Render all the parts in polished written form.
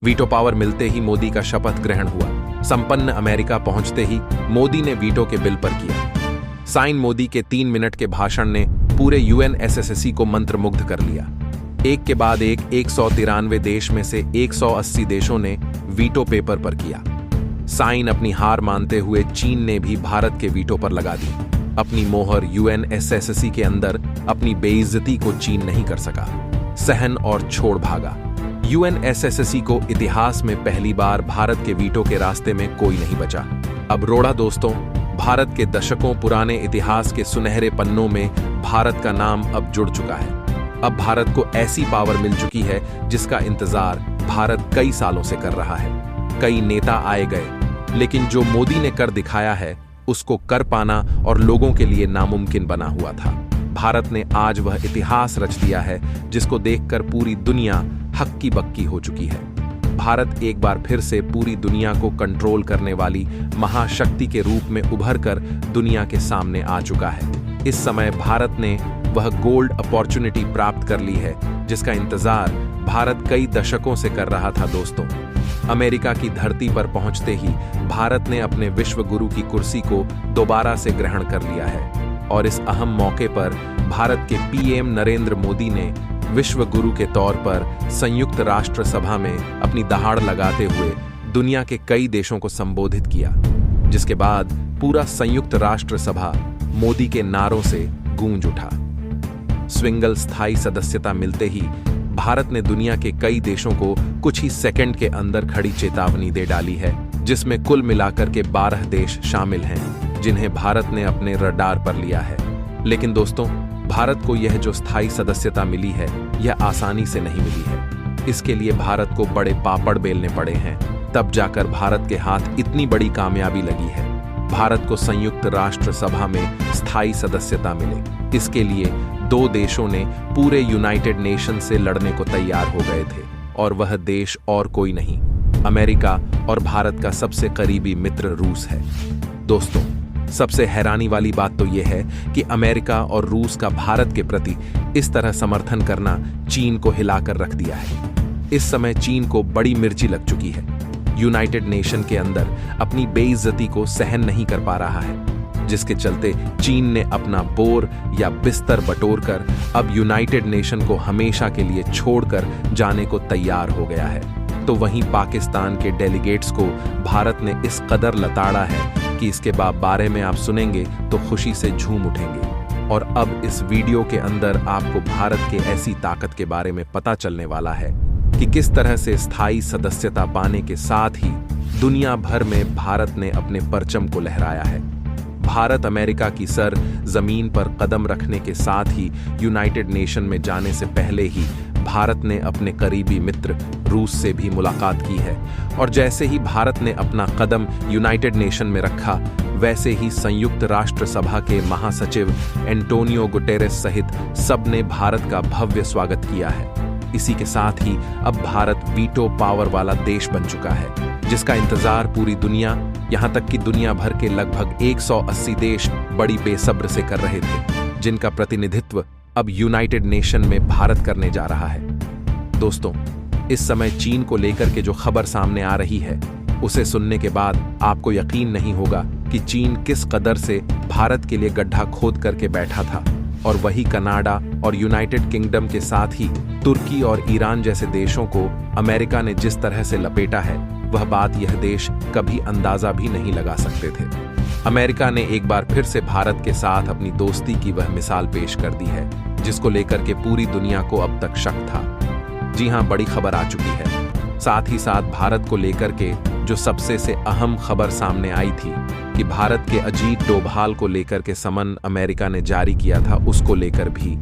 Veto power मिलते ही मोदी का शपथ ग्रहण हुआ। संपन्न अमेरिका पहुंचते ही मोदी ने वीटो के बिल पर किया साइन। मोदी के 3 मिनट के भाषण ने पूरे यूएनएसएससी को मंत्रमुग्ध कर लिया। एक के बाद एक 193 देश में से 180 देशों ने वीटो पेपर पर किया साइन। अपनी हार मानते हुए चीन ने भी भारत के वीटो पर लगा दी अपनी मोहर। यूएनएसएससी के अंदर अपनी बेइज्जती को चीन नहीं कर सका, सहन और छोड़ भागा। यूएनएसएससी को इतिहास में पहली बार भारत के वीटो के रास्ते में कोई नहीं बचा। अब रोड़ा दोस्तों, भारत के दशकों पुराने इतिहास के सुनहरे पन्नों में भारत का नाम अब जुड़ चुका है। अब भारत को ऐसी पावर मिल चुकी है जिसका इंतजार भारत कई सालों से कर रहा है। कई नेता आए गए, लेकिन जो मोदी ने कर दिखाया है उसको कर पाना और लोगों के लिए नामुमकिन बना हुआ था। भारत ने आज वह इतिहास रच दिया है जिसको देखकर पूरी दुनिया हक्की बक्की हो चुकी है। भारत एक बार फिर से पूरी दुनिया को कंट्रोल करने वाली महाशक्ति के रूप में उभर कर दुनिया के सामने आ चुका है। इस समय भारत ने वह गोल्ड अपॉर्चुनिटी प्राप्त कर ली है जिसका इंतजार भारत कई दशकों से कर रहा था दोस्तों। अमेरिका की धरती पर पहुंचते ही भारत ने अपने विश्व गुरु की कुर्सी को दोबारा से ग्रहण कर लिया है और इस अहम मौके पर भारत के पीएम नरेंद्र मोदी ने विश्व गुरु के तौर पर संयुक्त राष्ट्र सभा में अपनी दहाड़ लगाते हुए दुनिया के कई देशों को संबोधित किया, जिसके बाद पूरा संयुक्त राष्ट्र सभा मोदी के नारों से गूंज उठा। स्विंगल स्थायी सदस्यता मिलते ही भारत ने दुनिया के कई देशों को कुछ ही सेकंड के अंदर खड़ी चेतावनी दे डाली है, जिसमें कुल मिलाकर के 12 देश शामिल हैं जिन्हें भारत ने अपने रडार पर लिया है। लेकिन दोस्तों, भारत को यह जो स्थायी सदस्यता मिली है यह आसानी से नहीं मिली है। इसके लिए भारत को बड़े पापड़ बेलने पड़े हैं, तब जाकर भारत के हाथ इतनी बड़ी कामयाबी लगी है। भारत को संयुक्त राष्ट्र सभा में स्थायी सदस्यता मिले, इसके लिए 2 देशों ने पूरे यूनाइटेड नेशन से लड़ने को तैयार हो गए थे और वह देश और कोई नहीं, अमेरिका और भारत का सबसे करीबी मित्र रूस है। दोस्तों, सबसे हैरानी वाली बात तो यह है कि अमेरिका और रूस का भारत के प्रति इस तरह समर्थन करना चीन को हिलाकर रख दिया है। इस समय चीन को बड़ी मिर्ची लग चुकी है। यूनाइटेड नेशन के अंदर अपनी बेइज्जती को सहन नहीं कर पा रहा है, जिसके चलते चीन ने अपना बोर या बिस्तर बटोरकर अब यूनाइटेड नेशन को हमेशा के लिए छोड़कर जाने को तैयार हो गया है। तो वहीं पाकिस्तान के डेलीगेट्स को भारत ने इस कदर लताड़ा है कि इसके बारे में आप सुनेंगे तो खुशी से झूम उठेंगे। और अब इस वीडियो के अंदर आपको भारत के ऐसी ताकत के बारे में पता चलने वाला है कि किस तरह से स्थायी सदस्यता पाने के साथ ही दुनिया भर में भारत ने अपने परचम को लहराया है। भारत अमेरिका की सर जमीन पर कदम रखने के साथ ही यूनाइटेड नेशन में जाने से पहले ही भारत ने अपने करीबी मित्र रूस से भी मुलाकात की है। और जैसे ही भारत ने अपना कदम यूनाइटेड नेशन में रखा, वैसे ही संयुक्त राष्ट्र सभा के महासचिव एंटोनियो गुटेरेस सहित सबने भारत का भव्य स्वागत किया है। इसी के साथ ही अब भारत वीटो पावर वाला देश बन चुका है, जिसका इंतजार पूरी दुनिया, यहां तक कि दुनिया भर के लगभग 180 देश बड़ी बेसब्र से कर रहे थे, जिनका प्रतिनिधित्व अब यूनाइटेड नेशन में भारत करने जा रहा है। दोस्तों, इस समय चीन को लेकर के जो खबर सामने आ रही है, उसे सुनने के बाद आपको यकीन नहीं होगा कि चीन किस कदर से भारत के लिए गड्ढा खोद करके बैठा था। और वही कनाडा और यूनाइटेड किंगडम के साथ ही तुर्की और ईरान जैसे देशों को अमेरिका ने जिस तरह से लपेटा है, वह बात यह देश कभी अंदाजा भी नहीं लगा सकते थे। अमेरिका ने एक बार फिर से भारत के साथ अपनी दोस्ती की वह मिसाल पेश कर दी है, जिसको लेकर के पूरी दुनिया को अब तक शक था। जी हां, बड़ी खबर आ चुकी है। साथ ही साथ भारत को लेकर के जो सबसे से अहम खबर सामने आई थी कि भारत के अजीत डोभाल को लेकर के समन अमेरिका ने जारी किया था, उसको लेकर भी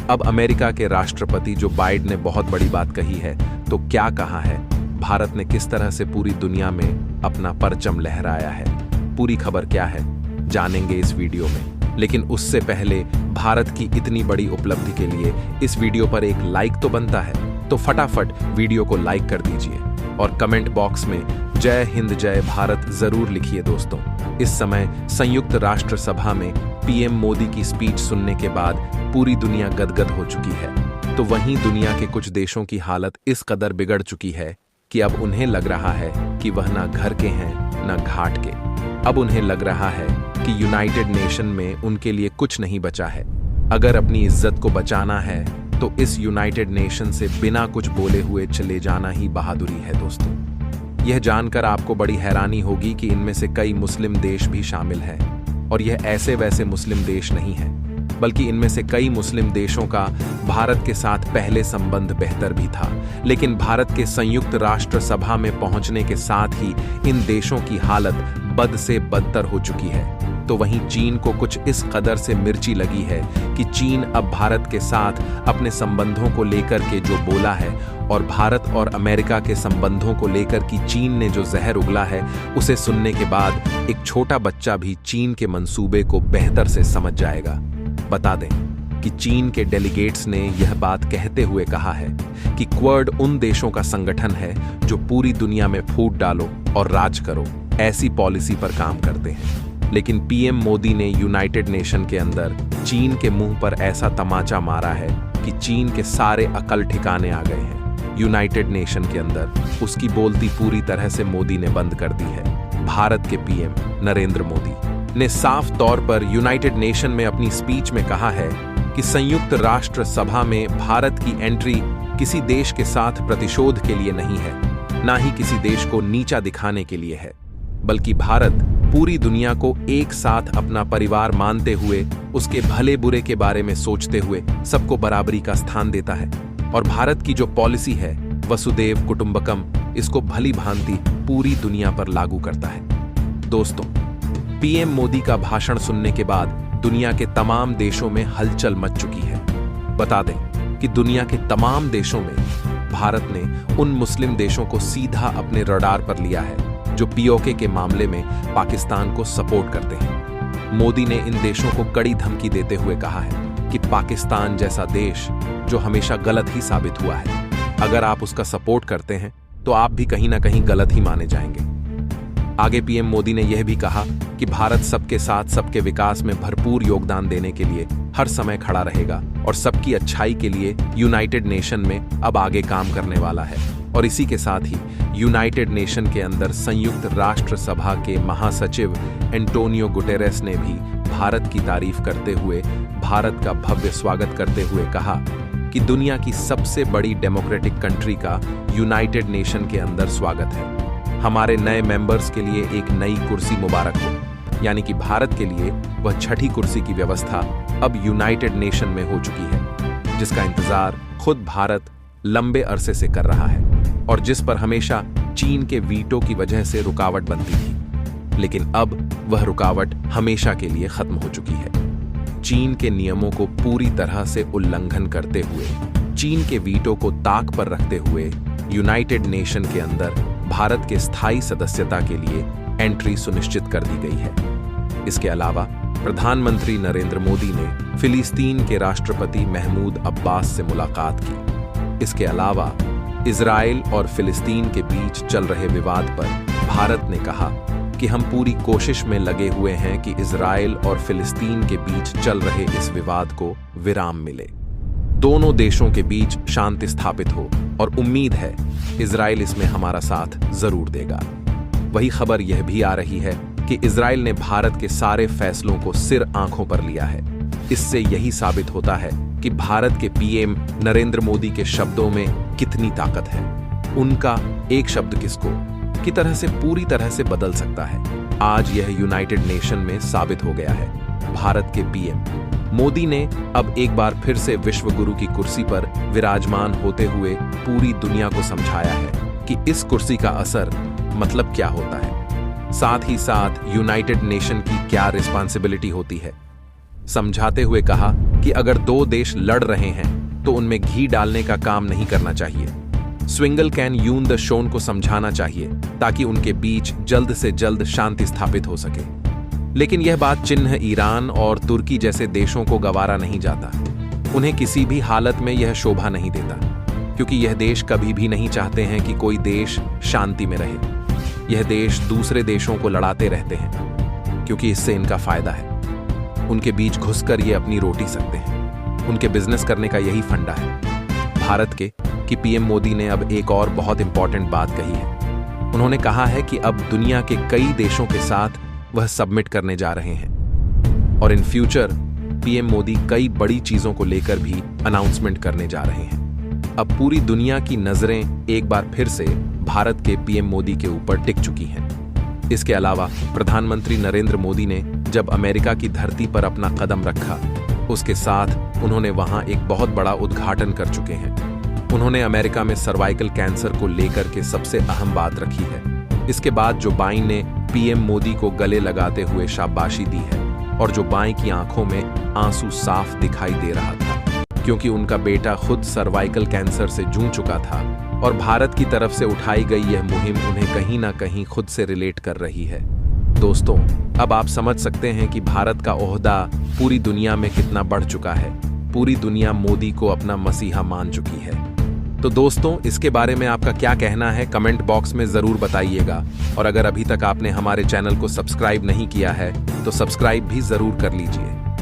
अब अमेरिका के राष्ट्रपति जो बाइडेन ने बहुत बड़ी बात कही है। तो क्या कहा है, भारत ने किस तरह से पूरी दुनिया में अपना परचम लहराया है, पूरी खबर क्या है, जानेंगे इस वीडियो में। लेकिन उससे पहले भारत की इतनी बड़ी उपलब्धि के लिए इस वीडियो पर एक लाइक तो बनता है, तो फटाफट वीडियो को लाइक कर दीजिए और कमेंट बॉक्स में जय हिंद जय भारत जरूर लिखिए। दोस्तों, इस समय संयुक्त राष्ट्र सभा में पीएम मोदी की स्पीच सुनने के बाद पूरी दुनिया गदगद हो चुकी है। तो वहीं दुनिया के कुछ देशों की हालत इस कदर बिगड़ चुकी है कि अब उन्हें लग रहा है कि वह ना घर के हैं ना घाट के। अब उन्हें लग रहा है कि यूनाइटेड नेशन में उनके लिए कुछ नहीं बचा है। अगर अपनी इज्जत को बचाना है तो इस यूनाइटेड नेशन से बिना कुछ बोले हुए चले जाना ही बहादुरी है दोस्तों। यह जानकर आपको बड़ी हैरानी होगी कि इनमें से कई मुस्लिम देश भी शामिल हैं, और यह ऐसे वैसे मुस्लिम देश नहीं है, बल्कि इनमें से कई मुस्लिम देशों का भारत के साथ पहले संबंध बेहतर भी था। लेकिन भारत के संयुक्त राष्ट्र सभा में पहुंचने के साथ ही इन देशों की हालत बद से बदतर हो चुकी है। तो वहीं चीन को कुछ इस कदर से मिर्ची लगी है कि चीन अब भारत के साथ अपने संबंधों को लेकर के जो बोला है, और भारत और अमेरिका के संबंधों को लेकर कि चीन ने जो जहर उगला है, उसे सुनने के बाद एक छोटा बच्चा भी चीन के मंसूबे को बेहतर से समझ जाएगा। बता दें कि चीन के डेलीगेट्स ने यह बात कहते हुए कहा है कि क्वाड उन देशों का संगठन है जो पूरी दुनिया में फूट डालो और राज करो ऐसी पॉलिसी पर काम करते हैं। लेकिन पीएम मोदी ने यूनाइटेड नेशन के अंदर चीन के मुंह पर ऐसा तमाचा मारा है कि चीन के सारे अकल ठिकाने आ गए हैं। यूनाइटेड नेशन के अंदर उसकी बोलती पूरी तरह से मोदी ने बंद कर दी है। भारत के पीएम नरेंद्र मोदी ने साफ तौर पर यूनाइटेड नेशन में अपनी स्पीच में कहा है कि संयुक्त राष्ट्र सभा में भारत की एंट्री किसी देश के साथ प्रतिशोध के लिए नहीं है, ना ही किसी देश को नीचा दिखाने के लिए है, बल्कि भारत पूरी दुनिया को एक साथ अपना परिवार मानते हुए उसके भले बुरे के बारे में सोचते हुए सबको बराबरी का स्थान देता है। और भारत की जो पॉलिसी है वसुदेव कुटुंबकम, इसको भली भांति पूरी दुनिया पर लागू करता है। दोस्तों, पीएम मोदी का भाषण सुनने के बाद दुनिया के तमाम देशों में हलचल मच चुकी है। बता दें कि दुनिया के तमाम देशों में भारत ने उन मुस्लिम देशों को सीधा अपने रडार पर लिया है जो पीओके के मामले में पाकिस्तान को सपोर्ट करते हैं। मोदी ने इन देशों को कड़ी धमकी देते हुए कहा है कि पाकिस्तान जैसा देश जो हमेशा गलत ही साबित हुआ है, अगर आप उसका सपोर्ट करते हैं तो आप भी कहीं ना कहीं गलत ही माने जाएंगे। आगे पीएम मोदी ने यह भी कहा कि भारत सबके साथ सबके विकास में भरपूर योगदान देने के लिए हर समय खड़ा रहेगा और सबकी अच्छाई के लिए यूनाइटेड नेशन में अब आगे काम करने वाला है। और इसी के साथ ही यूनाइटेड नेशन के अंदर संयुक्त राष्ट्र सभा के महासचिव एंटोनियो गुटेरेस ने भी भारत की तारीफ करते हुए भारत का भव्य स्वागत करते हुए कहा कि दुनिया की सबसे बड़ी डेमोक्रेटिक कंट्री का यूनाइटेड नेशन के अंदर स्वागत है। हमारे नए मेंबर्स के लिए एक नई कुर्सी मुबारक हो। यानी कि भारत के लिए वह छठी कुर्सी की व्यवस्था अब यूनाइटेड नेशन में हो चुकी है, जिसका इंतजार खुद भारत लंबे अरसे से कर रहा है और जिस पर हमेशा चीन के वीटो की वजह से रुकावट बनती थी। लेकिन अब वह रुकावट हमेशा के लिए खत्म हो चुकी है। चीन के नियमों को पूरी तरह से उल्लंघन करते हुए, चीन के वीटो को ताक पर रखते हुए यूनाइटेड नेशन के अंदर भारत के स्थायी सदस्यता के लिए एंट्री सुनिश्चित कर दी गई है। इसके अलावा प्रधानमंत्री नरेंद्र मोदी ने फिलिस्तीन के राष्ट्रपति महमूद अब्बास से मुलाकात की। इसके अलावा इजराइल और फिलिस्तीन के बीच चल रहे विवाद पर भारत ने कहा कि हम पूरी कोशिश में लगे हुए हैं कि इजराइल और फिलिस्तीन के बीच चल रहे इस विवाद को विराम मिले, दोनों देशों के बीच शांति स्थापित हो, और उम्मीद है इजराइल इसमें हमारा साथ जरूर देगा। वही खबर यह भी आ रही है कि इजराइल ने भारत के सारे फैसलों को सिर आंखों पर लिया है। इससे यही साबित होता है कि भारत के पीएम नरेंद्र मोदी के शब्दों में कितनी ताकत है। उनका एक शब्द किसको की तरह से पूरी तरह से बदल सकता है। आज यह यूनाइटेड नेशन में साबित हो गया है। भारत के पीएम मोदी ने अब एक बार फिर से विश्व गुरु की कुर्सी पर विराजमान होते हुए पूरी दुनिया को समझाया है कि इस कुर्सी का असर मतलब क्या होता है, साथ ही साथ यूनाइटेड नेशन की क्या रिस्पांसिबिलिटी होती है। समझाते हुए कहा कि अगर दो देश लड़ रहे हैं तो उनमें घी डालने का काम नहीं करना चाहिए। स्विंगल कैन यून द शोन को समझाना चाहिए ताकि उनके बीच जल्द से जल्द शांति स्थापित हो सके। लेकिन यह बात चिन्ह ईरान और तुर्की जैसे देशों को गवारा नहीं जाता। उन्हें किसी भी हालत में यह शोभा नहीं देता, क्योंकि यह देश कभी भी नहीं चाहते हैं कि कोई देश शांति में रहे। यह देश दूसरे देशों को लड़ाते रहते हैं क्योंकि इससे इनका फायदा है। उनके बीच घुसकर ये अपनी रोटी सकते हैं। उनके बिजनेस करने का यही फंडा है। भारत के कि पीएम मोदी ने अब एक और बहुत इंपॉर्टेंट बात कही है। उन्होंने कहा है कि अब दुनिया के कई देशों के साथ वह सबमिट करने जा रहे हैं और इन फ्यूचर पीएम मोदी कई बड़ी चीजों को लेकर भी अनाउंसमेंट करने जा रहे हैं। अब पूरी दुनिया की नजरें एक बार फिर से भारत के पीएम मोदी के ऊपर टिक चुकी हैं। इसके अलावा प्रधानमंत्री नरेंद्र मोदी ने जब अमेरिका की धरती पर अपना कदम रखा, उसके साथ उन्होंने वहां एक बहुत बड़ा उद्घाटन कर चुके हैं। उन्होंने अमेरिका में सर्वाइकल कैंसर को लेकर के सबसे अहम बात रखी है। इसके बाद जो बाइडेन ने पीएम मोदी को गले लगाते हुए शाबाशी दी है और जो बाइडेन की आंखों में आंसू साफ दिखाई दे रहा था, क्योंकि उनका बेटा खुद सर्वाइकल कैंसर से जूझ चुका था और भारत की तरफ से उठाई गई यह मुहिम उन्हें कहीं ना कहीं खुद से रिलेट कर रही है। दोस्तों, अब आप समझ सकते हैं कि भारत का ओहदा पूरी दुनिया में कितना बढ़ चुका है। पूरी दुनिया मोदी को अपना मसीहा मान चुकी है। तो दोस्तों, इसके बारे में आपका क्या कहना है कमेंट बॉक्स में जरूर बताइएगा और अगर अभी तक आपने हमारे चैनल को सब्सक्राइब नहीं किया है तो सब्सक्राइब भी जरूर कर लीजिए।